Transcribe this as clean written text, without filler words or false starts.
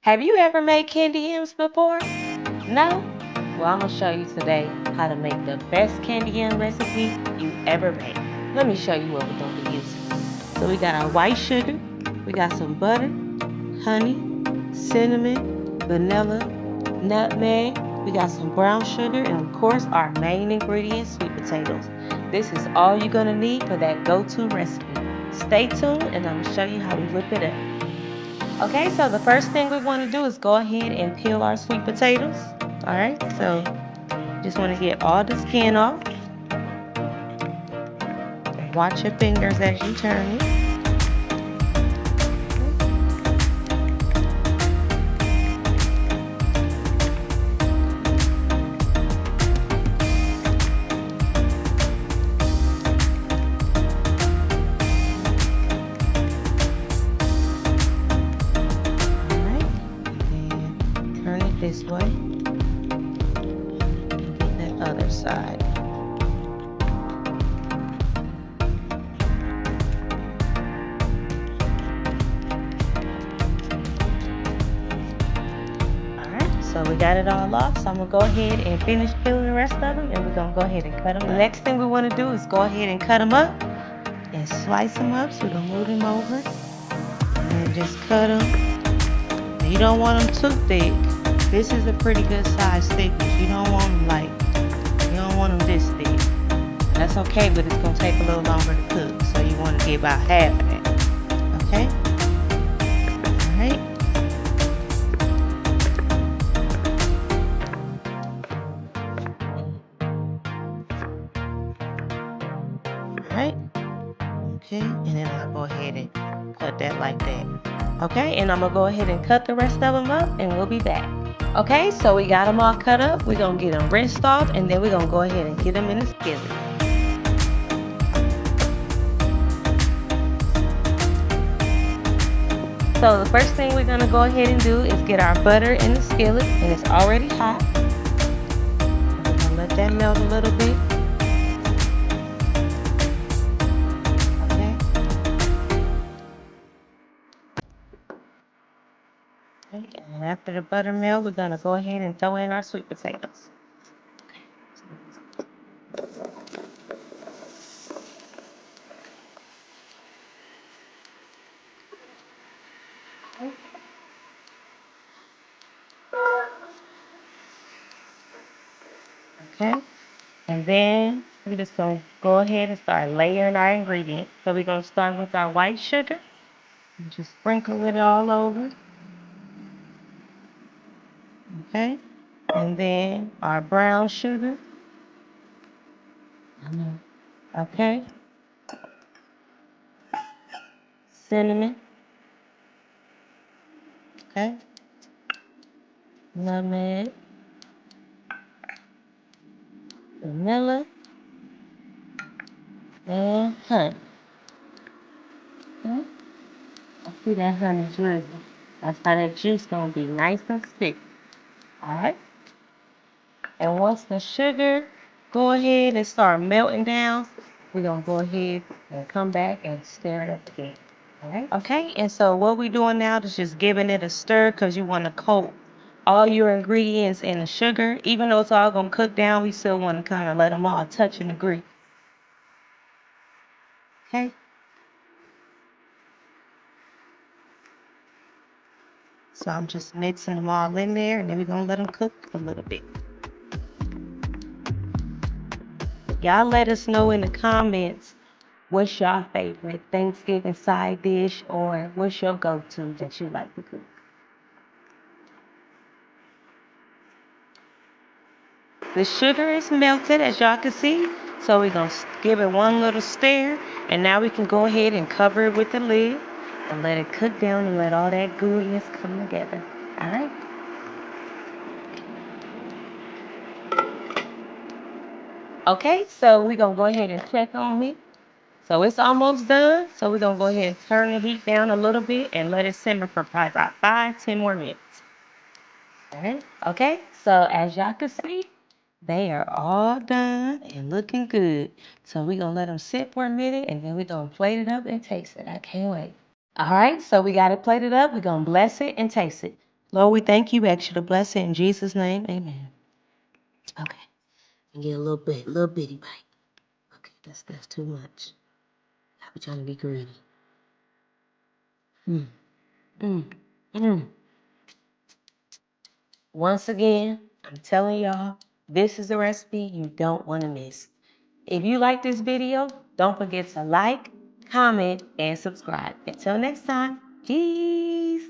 Have you ever made candy yams before? No? Well, I'm gonna show you today how to make the best candy yam recipe you ever made. Let me show you what we're gonna be using. So we got our white sugar, we got some butter, honey, cinnamon, vanilla, nutmeg, we got some brown sugar, and of course our main ingredient, sweet potatoes. This is all you're gonna need for that go-to recipe. Stay tuned and I'm gonna show you how we whip it up. Okay, so the first thing we want to do is go ahead and peel our sweet potatoes. All right, so just want to get all the skin off. Watch your fingers as you turn it. All right, and then turn it this way. And that other side. So we got it all off, so I'm gonna go ahead and finish peeling the rest of them, and we're gonna go ahead and cut them up. The next thing we wanna do is go ahead and cut them up and slice them up. So we're gonna move them over and just cut them. You don't want them too thick. This is a pretty good size thickness. You don't want them you don't want them this thick. That's okay, but it's gonna take a little longer to cook, so you wanna get about half of that, okay? All right. Alright, okay, and then I'll go ahead and cut that like that. Okay, and I'm gonna go ahead and cut the rest of them up and we'll be back. Okay, so we got them all cut up. We're gonna get them rinsed off and then we're gonna go ahead and get them in the skillet. So the first thing we're gonna go ahead and do is get our butter in the skillet, and it's already hot. We're gonna let that melt a little bit. And after the butter melt, we're gonna go ahead and throw in our sweet potatoes. Okay, and then we're just gonna go ahead and start layering our ingredients. So we're gonna start with our white sugar and just sprinkle it all over. Okay, and then our brown sugar. Okay, cinnamon. Okay, nutmeg, vanilla, and honey. Okay. I see that honey drizzle. That's how that juice gonna be nice and thick. Alright. And once the sugar go ahead and start melting down, we're gonna go ahead and come back and stir it up again. Alright. Okay, and so what we're doing now is just giving it a stir because you want to coat all your ingredients in the sugar. Even though it's all gonna cook down, we still want to kind of let them all touch and agree. Okay. So I'm just mixing them all in there, and then we're gonna let them cook a little bit. Y'all let us know in the comments what's your favorite Thanksgiving side dish, or what's your go-to that you like to cook. The sugar is melted, as y'all can see, so we're gonna give it one little stir, and now we can go ahead and cover it with the lid and let it cook down and let all that goodness come together. All right. Okay, so we're gonna go ahead and check on it. So it's almost done. So we're gonna go ahead and turn the heat down a little bit and let it simmer for probably about 5-10 more minutes. All right. Okay, so as y'all can see, they are all done and looking good. So we're gonna let them sit for a minute and then we're gonna plate it up and taste it. I can't wait. All right, so we got it plated up. We're gonna bless it and taste it. Lord, we thank you. Ask you to bless it in Jesus' name. Amen. Okay. And get a little bitty bite. Okay, that's too much. I be trying to be greedy. Once again, I'm telling y'all, this is a recipe you don't want to miss. If you like this video, don't forget to like, comment, and subscribe. Until next time, peace.